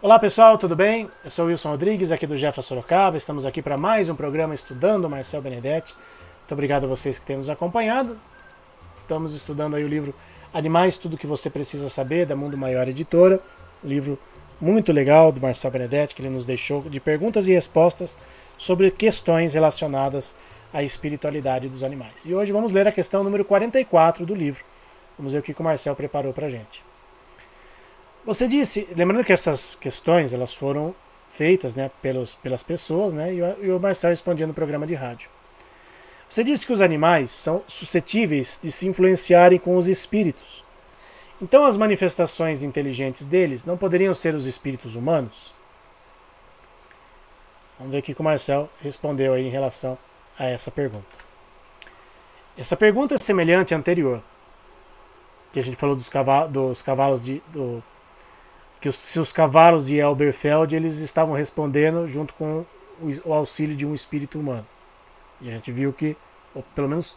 Olá pessoal, tudo bem? Eu sou o Wilson Rodrigues, aqui do Jefa Sorocaba. Estamos aqui para mais um programa Estudando Marcel Benedetti. Muito obrigado a vocês que têm nos acompanhado. Estamos estudando aí o livro Animais, Tudo que Você Precisa Saber, da Mundo Maior Editora. Um livro muito legal do Marcel Benedetti, que ele nos deixou de perguntas e respostas sobre questões relacionadas à espiritualidade dos animais. E hoje vamos ler a questão número 44 do livro. Vamos ver o que o Marcel preparou para a gente. Você disse, lembrando que essas questões elas foram feitas, né, pelas pessoas, né, e o Marcel respondia no programa de rádio. Você disse que os animais são suscetíveis de se influenciarem com os espíritos. Então as manifestações inteligentes deles não poderiam ser os espíritos humanos? Vamos ver o que o Marcel respondeu aí em relação a essa pergunta. Essa pergunta é semelhante à anterior, que a gente falou dos cavalos se os cavalos de Elberfeld eles estavam respondendo junto com o auxílio de um espírito humano. E a gente viu que, ou pelo menos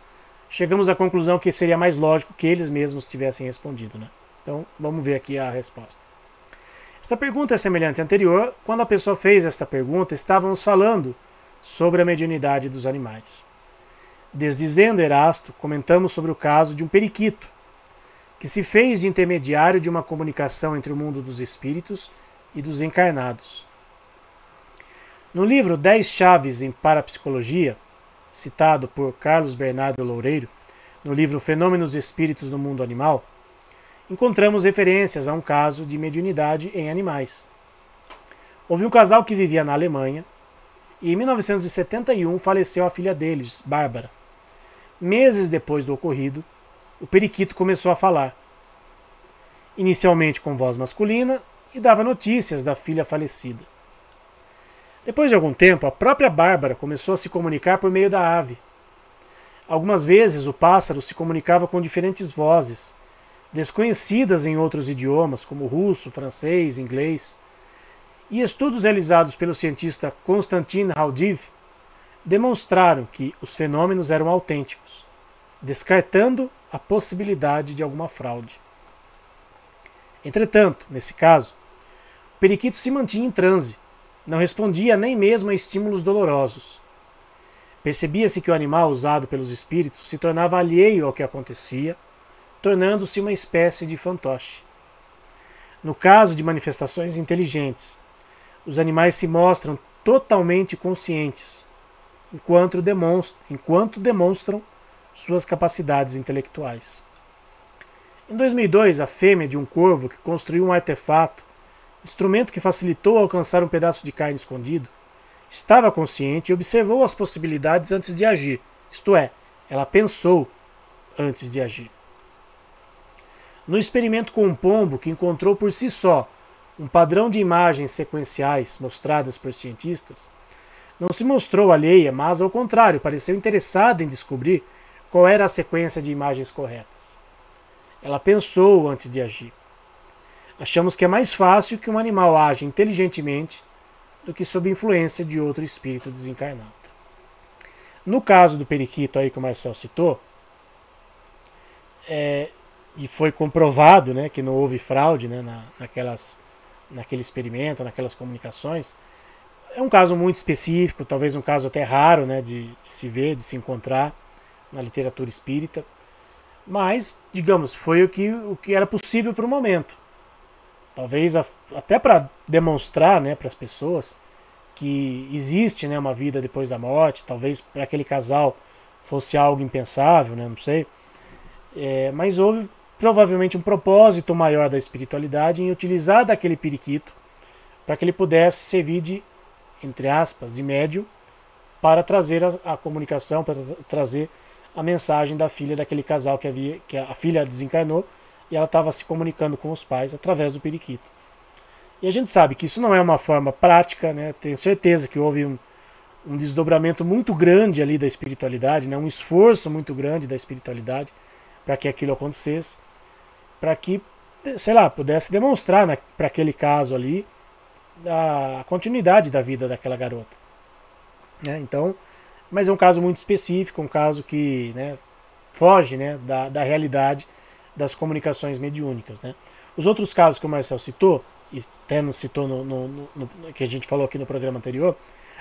chegamos à conclusão que seria mais lógico que eles mesmos tivessem respondido, né? Então vamos ver aqui a resposta. Esta pergunta é semelhante à anterior. Quando a pessoa fez esta pergunta, estávamos falando sobre a mediunidade dos animais. Desdizendo Erasto, comentamos sobre o caso de um periquito, que se fez de intermediário de uma comunicação entre o mundo dos espíritos e dos encarnados. No livro 10 Chaves em Parapsicologia, citado por Carlos Bernardo Loureiro, no livro Fenômenos Espíritos no Mundo Animal, encontramos referências a um caso de mediunidade em animais. Houve um casal que vivia na Alemanha e em 1971 faleceu a filha deles, Bárbara. Meses depois do ocorrido, o periquito começou a falar, inicialmente com voz masculina, e dava notícias da filha falecida. Depois de algum tempo, a própria Bárbara começou a se comunicar por meio da ave. Algumas vezes o pássaro se comunicava com diferentes vozes, desconhecidas em outros idiomas, como russo, francês, inglês. E estudos realizados pelo cientista Konstantin Raudiv demonstraram que os fenômenos eram autênticos, descartando a possibilidade de alguma fraude. Entretanto, nesse caso, o periquito se mantinha em transe, não respondia nem mesmo a estímulos dolorosos. Percebia-se que o animal usado pelos espíritos se tornava alheio ao que acontecia, tornando-se uma espécie de fantoche. No caso de manifestações inteligentes, os animais se mostram totalmente conscientes, enquanto demonstram suas capacidades intelectuais. Em 2002, a fêmea de um corvo que construiu um artefato, instrumento que facilitou alcançar um pedaço de carne escondido, estava consciente e observou as possibilidades antes de agir, isto é, ela pensou antes de agir. No experimento com um pombo que encontrou por si só um padrão de imagens sequenciais mostradas por cientistas, não se mostrou alheia, mas ao contrário, pareceu interessada em descobrir qual era a sequência de imagens corretas. Ela pensou antes de agir. Achamos que é mais fácil que um animal age inteligentemente do que sob influência de outro espírito desencarnado. No caso do periquito aí que o Marcel citou, e foi comprovado, né, que não houve fraude, né, naquele experimento, naquelas comunicações, é um caso muito específico, talvez um caso até raro, né, de se ver, de se encontrar na literatura espírita, mas, digamos, foi o que era possível para o momento. Talvez até para demonstrar, né, para as pessoas que existe, né, uma vida depois da morte, talvez para aquele casal fosse algo impensável, né, não sei. Mas houve provavelmente um propósito maior da espiritualidade em utilizar daquele periquito para que ele pudesse servir de, entre aspas, de médium para trazer a comunicação, para trazer a mensagem da filha daquele casal que a filha desencarnou e ela estava se comunicando com os pais através do periquito. E a gente sabe que isso não é uma forma prática, né? Tenho certeza que houve um desdobramento muito grande ali da espiritualidade, né? Um esforço muito grande da espiritualidade para que aquilo acontecesse, para que, sei lá, pudesse demonstrar, né, para aquele caso ali a continuidade da vida daquela garota. Né? Então, mas é um caso muito específico, um caso que, né, foge, né, da realidade das comunicações mediúnicas. Né? Os outros casos que o Marcel citou e até nos citou que a gente falou aqui no programa anterior,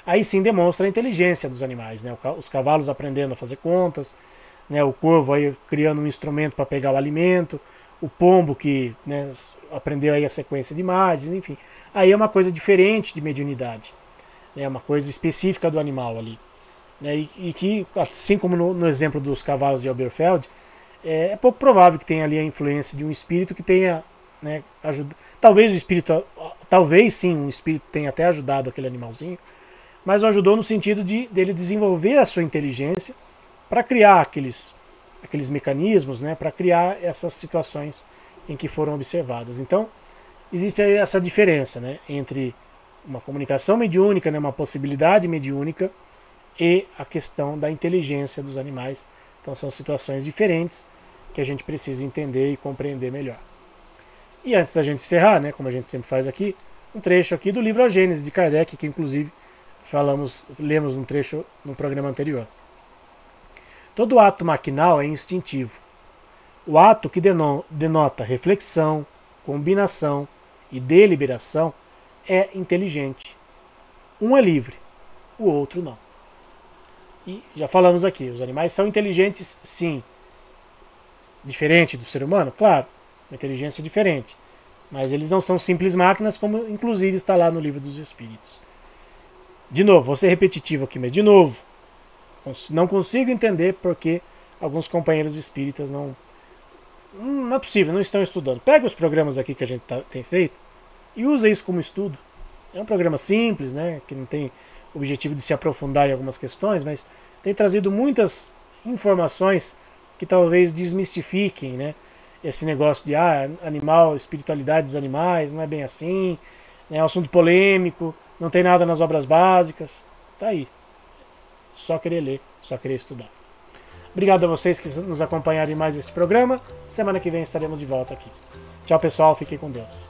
aí sim demonstra a inteligência dos animais, né? Os cavalos aprendendo a fazer contas, né? O corvo aí criando um instrumento para pegar o alimento, o pombo que, né, aprendeu aí a sequência de imagens, enfim. Aí é uma coisa diferente de mediunidade, né? Uma coisa específica do animal ali. Né? E que, assim como no exemplo dos cavalos de Oberfeld, é pouco provável que tenha ali a influência de um espírito que tenha, né, talvez o espírito, talvez sim, um espírito tenha até ajudado aquele animalzinho, mas o ajudou no sentido dele desenvolver a sua inteligência para criar aqueles mecanismos, né, para criar essas situações em que foram observadas. Então, existe essa diferença, né, entre uma comunicação mediúnica, né, uma possibilidade mediúnica, e a questão da inteligência dos animais. Então são situações diferentes que a gente precisa entender e compreender melhor. E antes da gente encerrar, né, como a gente sempre faz aqui, um trecho aqui do livro A Gênese de Kardec, que inclusive lemos um trecho no programa anterior. Todo ato maquinal é instintivo. O ato que denota reflexão, combinação e deliberação é inteligente. Um é livre, o outro não. E já falamos aqui, os animais são inteligentes, sim. Diferente do ser humano? Claro, uma inteligência diferente. Mas eles não são simples máquinas, como inclusive está lá no Livro dos Espíritos. De novo, vou ser repetitivo aqui, mas de novo, não consigo entender porque alguns companheiros espíritas não é possível, não estão estudando. Pega os programas aqui que a gente tem feito e usa isso como estudo. É um programa simples, né, que não tem objetivo de se aprofundar em algumas questões, mas tem trazido muitas informações que talvez desmistifiquem, né, esse negócio de animal, espiritualidade dos animais, não é bem assim, né, é um assunto polêmico, não tem nada nas obras básicas. Tá aí. Só querer ler, só querer estudar. Obrigado a vocês que nos acompanharam em mais esse programa. Semana que vem estaremos de volta aqui. Tchau, pessoal. Fiquem com Deus.